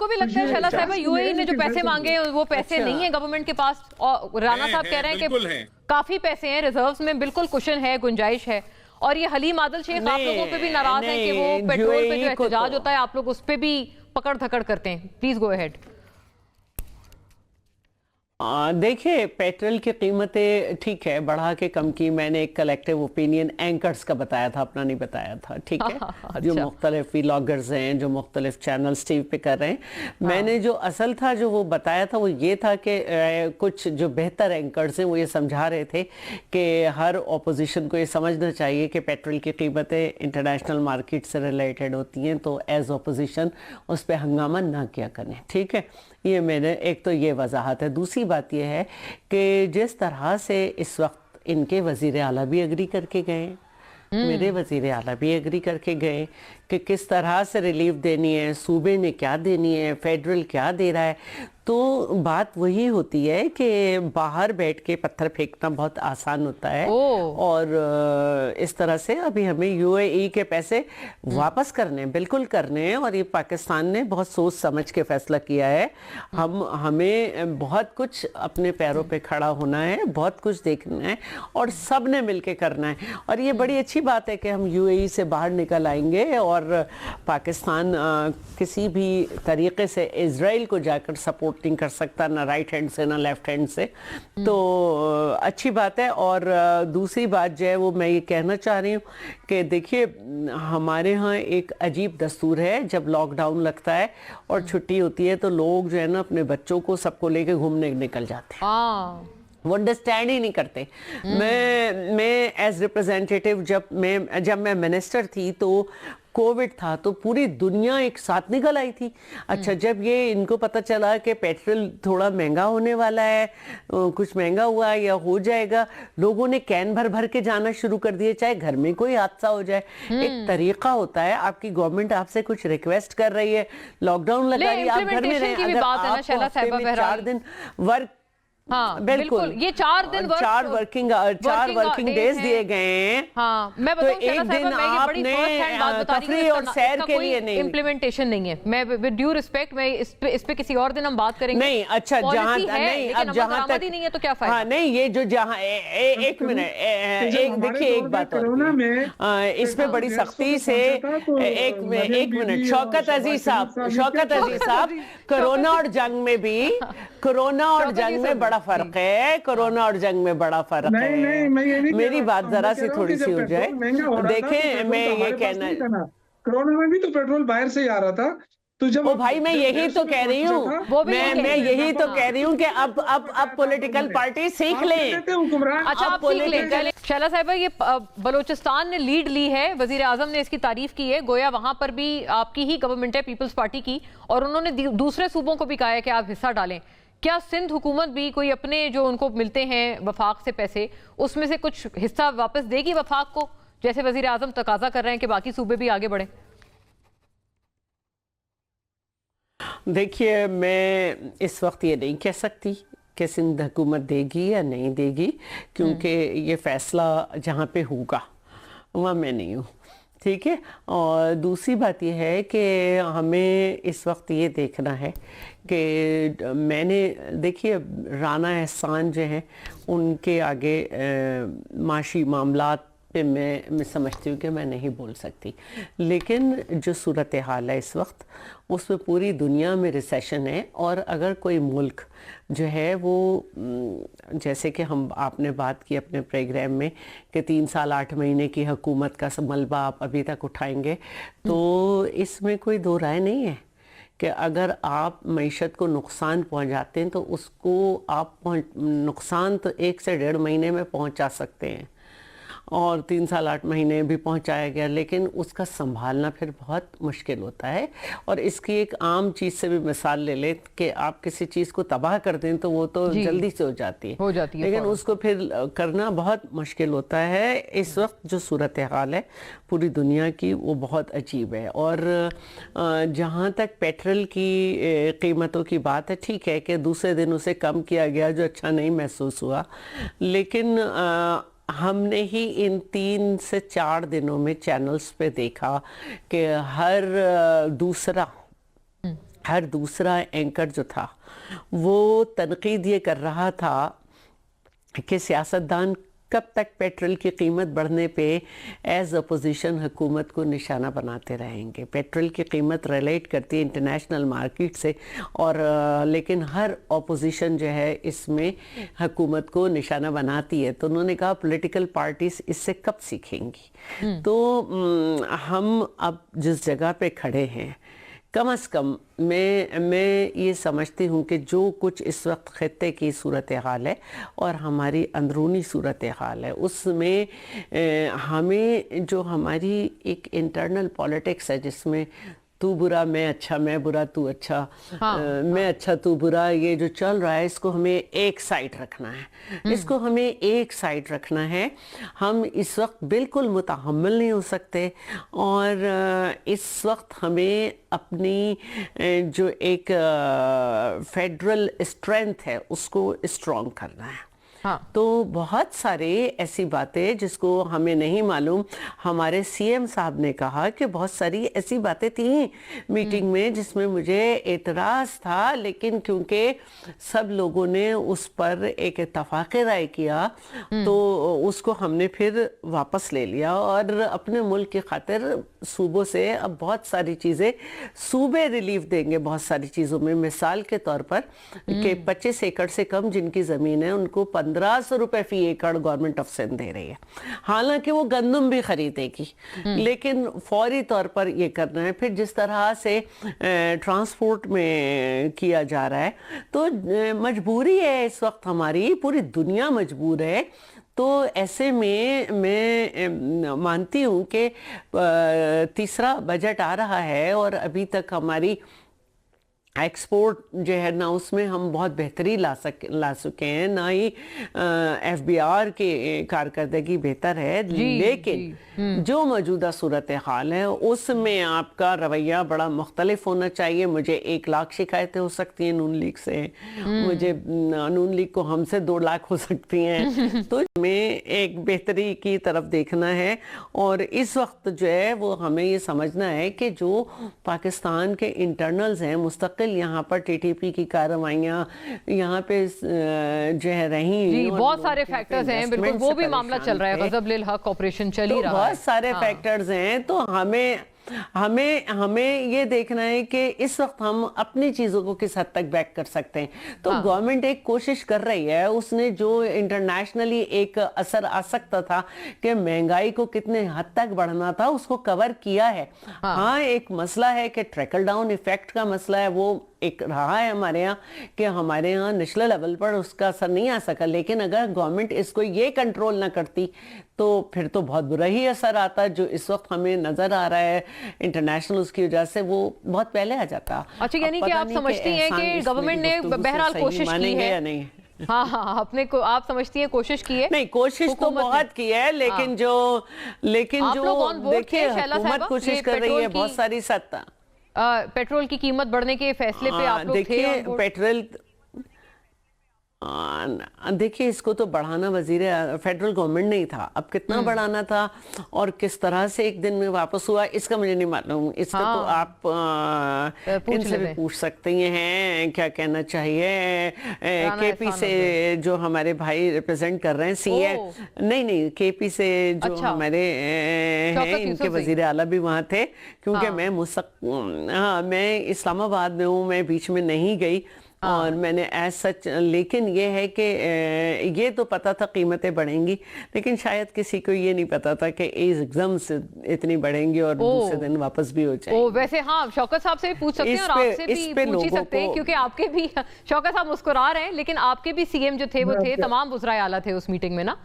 आपको भी लगता है शैला साहिबा यूएई ने जो पैसे मांगे वो पैसे नहीं है गवर्नमेंट के पास? और राना साहब कह रहे हैं कि काफी पैसे हैं रिजर्व्स में, बिल्कुल कुशन है, गुंजाइश है। और ये हलीम आदिल शेख आप लोगों पे भी नाराज हैं कि वो पेट्रोल पे जो एहतजाज होता है आप लोग उस पे भी पकड़ धकड़ करते हैं। Please go ahead. देखिए, पेट्रोल की कीमतें ठीक है बढ़ा के कम की, मैंने एक कलेक्टिव ओपिनियन एंकर्स का बताया था, अपना नहीं बताया था, ठीक है। अच्छा। जो मुख्तलिफ व्लॉगर्स हैं, जो मुख्तलिफ चैनल्स टीवी पे कर रहे हैं, मैंने जो असल था जो वो बताया था वो ये था कि कुछ जो बेहतर एंकर्स हैं वो ये समझा रहे थे कि हर अपोजिशन को ये समझना चाहिए कि पेट्रोल की कीमतें इंटरनेशनल मार्केट से रिलेटेड होती हैं, तो एज अपोजिशन उस पर हंगामा ना किया करें, ठीक है। ये मैंने एक तो ये वजाहत है। दूसरी बात ये है कि जिस तरह से इस वक्त इनके वज़ीर आला भी एग्री करके गए, मेरे वज़ीर आला भी एग्री करके गए कि किस तरह से रिलीफ देनी है, सूबे ने क्या देनी है, फेडरल क्या दे रहा है, तो बात वही होती है कि बाहर बैठ के पत्थर फेंकना बहुत आसान होता है। और इस तरह से अभी हमें यूएई के पैसे वापस करने हैं, बिल्कुल करने हैं, और ये पाकिस्तान ने बहुत सोच समझ के फैसला किया है। हमें बहुत कुछ अपने पैरों पे खड़ा होना है, बहुत कुछ देखना है और सब ने मिल के करना है। और ये बड़ी अच्छी बात है कि हम यूएई से बाहर निकल आएंगे और पाकिस्तान किसी भी तरीके से इजराइल को जाकर सपोर्ट नहीं कर सकता, ना राइट हैंड से ना लेफ्ट हैंड से, तो अच्छी बात है। और दूसरी बात जो है वो मैं ये कहना चाह रही हूँ कि देखिए, हमारे यहाँ एक अजीब दस्तूर है, जब लॉकडाउन लगता है और छुट्टी होती है तो लोग जो है ना अपने बच्चों को सबको लेके घूमने निकल जाते हैं। वो अंडरस्टैंड ही नहीं करते। मैं एज रिप्रेजेंटेटिव जब मैं मिनिस्टर थी तो कोविड था तो पूरी दुनिया एक साथ निकल आई थी। अच्छा, जब ये इनको पता चला कि पेट्रोल थोड़ा महंगा होने वाला है, कुछ महंगा हुआ या हो जाएगा, लोगों ने कैन भर भर के जाना शुरू कर दिए, चाहे घर में कोई हादसा हो जाए। एक तरीका होता है, आपकी गवर्नमेंट आपसे कुछ रिक्वेस्ट कर रही है, लॉकडाउन लगा रही है, आप घर में रहें, अगर आपको हफ्ते में 4 दिन वर्क, हाँ बिल्कुल, ये 4 दिन चार वर्किंग डेज दिए गए हैं। हाँ, मैं तो एक दिन आपने तफरीह और सैर के लिए नहीं, इम्प्लीमेंटेशन नहीं है। मैं विद ड्यू रिस्पेक्ट, मैं इस पे किसी और दिन हम बात करेंगे। नहीं, अच्छा, जहाँ नहीं, अब जहाँ तक नहीं है तो क्या फायदा। हाँ नहीं, ये जो जहाँ एक मिनट, देखिए एक बात और इस पे बड़ी सख्ती से एक मिनट, शौकत अजीज साहब, कोरोना और जंग में भी, कोरोना और जंग में बड़ा फर्क है, कोरोना और जंग में बड़ा फर्क है। मेरी बात जरा सी थोड़ी सी हो जाए। देखें, मैं ये कहना, कोरोना में भी तो पेट्रोल बाहर से ही आ रहा था, तो जब भाई मैं यही तो कह रही हूँ, मैं यही तो कह रही हूँ कि अब पॉलिटिकल पार्टी सीख लें। अच्छा, आप सीख लें। शैला साहिबा, ये बलोचिस्तान ने लीड ली है, वजीर आजम ने इसकी तारीफ की है, गोया वहां पर भी आपकी ही गवर्नमेंट है, पीपल्स पार्टी की, और उन्होंने दूसरे सूबों को भी कहा है कि आप हिस्सा डालें। क्या सिंध हुकूमत भी कोई अपने जो उनको मिलते हैं वफाक से पैसे, उसमें से कुछ हिस्सा वापस देगी वफाक को, जैसे वजीर आजम तकाजा कर रहे हैं कि बाकी सूबे भी आगे बढ़े? देखिए, मैं इस वक्त ये नहीं कह सकती कि सिंध हुकूमत देगी या नहीं देगी, क्योंकि ये फैसला जहाँ पे होगा वहाँ मैं नहीं हूँ, ठीक है। और दूसरी बात यह है कि हमें इस वक्त ये देखना है कि मैंने, देखिए, राना एहसान जो हैं उनके आगे माशी मामलात पे मैं समझती हूँ कि मैं नहीं बोल सकती, लेकिन जो सूरत हाल है इस वक्त उसमें पूरी दुनिया में रिसेशन है। और अगर कोई मुल्क जो है वो, जैसे कि आपने बात की अपने प्रोग्राम में कि 3 साल 8 महीने की हुकूमत का मलबा आप अभी तक उठाएंगे, तो इसमें कोई दो राय नहीं है कि अगर आप मईशत को नुकसान पहुंचाते हैं तो उसको आप नुकसान तो 1 से 1.5 महीने में पहुंचा सकते हैं, और 3 साल 8 महीने भी पहुंचाया गया, लेकिन उसका संभालना फिर बहुत मुश्किल होता है। और इसकी एक आम चीज़ से भी मिसाल ले लें कि आप किसी चीज़ को तबाह कर दें तो वो तो जल्दी से हो जाती है, लेकिन उसको फिर करना बहुत मुश्किल होता है। इस वक्त जो सूरत हाल है पूरी दुनिया की वो बहुत अजीब है। और जहाँ तक पेट्रोल की कीमतों की बात है, ठीक है कि दूसरे दिन उसे कम किया गया जो अच्छा नहीं महसूस हुआ, लेकिन हमने ही इन 3 से 4 दिनों में चैनल्स पे देखा कि हर दूसरा हर दूसरा एंकर जो था वो तनकीद ये कर रहा था कि सियासतदान कब तक पेट्रोल की कीमत बढ़ने पे एज अपोजिशन हुकूमत को निशाना बनाते रहेंगे। पेट्रोल की कीमत रिलेट करती है इंटरनेशनल मार्केट से, और लेकिन हर अपोजिशन जो है इसमें हुकूमत को निशाना बनाती है। तो उन्होंने कहा पॉलिटिकल पार्टीज इससे कब सीखेंगी। तो हम अब जिस जगह पे खड़े हैं, कम अज़ कम मैं ये समझती हूँ कि जो कुछ इस वक्त खित्ते की सूरत हाल है और हमारी अंदरूनी सूरत हाल है, उसमें हमें जो हमारी एक इंटरनल पॉलिटिक्स है जिसमें तू बुरा मैं अच्छा, मैं बुरा तू अच्छा, मैं अच्छा तू बुरा, ये जो चल रहा है इसको हमें एक साइड रखना है। इसको हमें एक साइड रखना है। हम इस वक्त बिल्कुल मुतहम्मिल नहीं हो सकते, और इस वक्त हमें अपनी जो एक फेडरल स्ट्रेंथ है उसको स्ट्रॉन्ग करना है। तो बहुत सारे ऐसी बातें जिसको हमें नहीं मालूम, हमारे सीएम साहब ने कहा कि बहुत सारी ऐसी बातें थी मीटिंग में जिसमें मुझे एतराज़ था, लेकिन क्योंकि सब लोगों ने उस पर एक इत्तफाक़ राय किया तो उसको हमने फिर वापस ले लिया, और अपने मुल्क की खातिर सूबों से अब बहुत सारी चीज़ें, सूबे रिलीफ देंगे बहुत सारी चीज़ों में। मिसाल के तौर पर कि 25 एकड़ से कम जिनकी ज़मीन है उनको 1500 रुपए फी एकड़ गवर्नमेंट ऑफ सिंध दे रही है। हालांकि वो गंदम भी खरीदेगी, लेकिन फौरी तौर पर ये करना है। फिर जिस तरह से ट्रांसपोर्ट में किया जा रहा है, तो मजबूरी है इस वक्त, हमारी पूरी दुनिया मजबूर है। तो ऐसे में मैं मानती हूँ कि तीसरा बजट आ रहा है और अभी तक हमारी एक्सपोर्ट जो है ना उसमें हम बहुत बेहतरी ला सके हैं, ना ही एफबीआर की कारकर्दगी बेहतर है, लेकिन जो मौजूदा सूरत हाल है उसमें आपका रवैया बड़ा मुख्तलिफ होना चाहिए। मुझे 1 लाख शिकायतें हो सकती हैं नून लीग से, मुझे नून लीग को हमसे 2 लाख हो सकती हैं। तो हमें एक बेहतरी की तरफ देखना है, और इस वक्त जो है वो हमें ये समझना है कि जो पाकिस्तान के इंटरनल्स हैं, मुस्तकिल यहाँ पर टीटीपी की कार्रवाइयाँ यहाँ पे जो है रही, बहुत सारे फैक्टर्स हैं, बिल्कुल वो भी मामला चल रहा है, गजब लिल हक ऑपरेशन चल ही रहा है, बहुत सारे फैक्टर्स हैं। तो हमें ये देखना है कि इस वक्त हम अपनी चीजों को किस हद तक बैक कर सकते हैं। तो गवर्नमेंट एक कोशिश कर रही है, उसने जो इंटरनेशनली एक असर आ सकता था कि महंगाई को कितने हद तक बढ़ना था उसको कवर किया है। हाँ, एक मसला है कि ट्रिकल डाउन इफेक्ट का मसला है, वो एक रहा है हमारे यहाँ कि हमारे यहाँ नेशनल लेवल पर उसका असर नहीं आ सका, लेकिन अगर गवर्नमेंट इसको ये कंट्रोल ना करती तो फिर तो बहुत बुरा ही असर आता। जो इस वक्त हमें नजर आ रहा है इंटरनेशनल, उसकी वजह से वो बहुत पहले आ जाता। अच्छा, यानी कि आप समझती हैं कि गवर्नमेंट ने बहरहाल कोशिश की है या नहीं? हाँ, अपने को आप समझती है कोशिश की है? नहीं, कोशिश तो बहुत की है, लेकिन जो देखिए हुकूमत कोशिश कर रही है, बहुत सारी सत्ता पेट्रोल की कीमत बढ़ने के फैसले पे आप लोग देखिए पेट्रोल देखिए इसको तो बढ़ाना फेडरल गवर्नमेंट नहीं था, अब कितना बढ़ाना था और किस तरह से एक दिन में वापस हुआ इसका मुझे नहीं मालूम। इसका तो आप इनसे भी पूछ सकते हैं क्या कहना चाहिए। केपी से जो हमारे भाई रिप्रेजेंट कर रहे हैं सीए, नहीं केपी से जो हमारे हैं इनके वजीर आला भी वहाँ थे, क्योंकि मैं इस्लामाबाद में हूँ, मैं बीच में नहीं गई और मैंने एज सच, लेकिन ये है कि ये तो पता था कीमतें बढ़ेंगी, लेकिन शायद किसी को ये नहीं पता था कि एकदम से इतनी बढ़ेंगी और दूसरे दिन वापस भी हो जाएगी। वैसे हाँ, शौकत साहब से भी पूछ सकते हैं और आपसे भी पूछ ही सकते हैं, क्योंकि आपके भी शौकत साहब मुस्कुरा रहे हैं, लेकिन आपके भी सीएम जो थे वो थे, तमाम वज़राए आला थे उस मीटिंग में ना।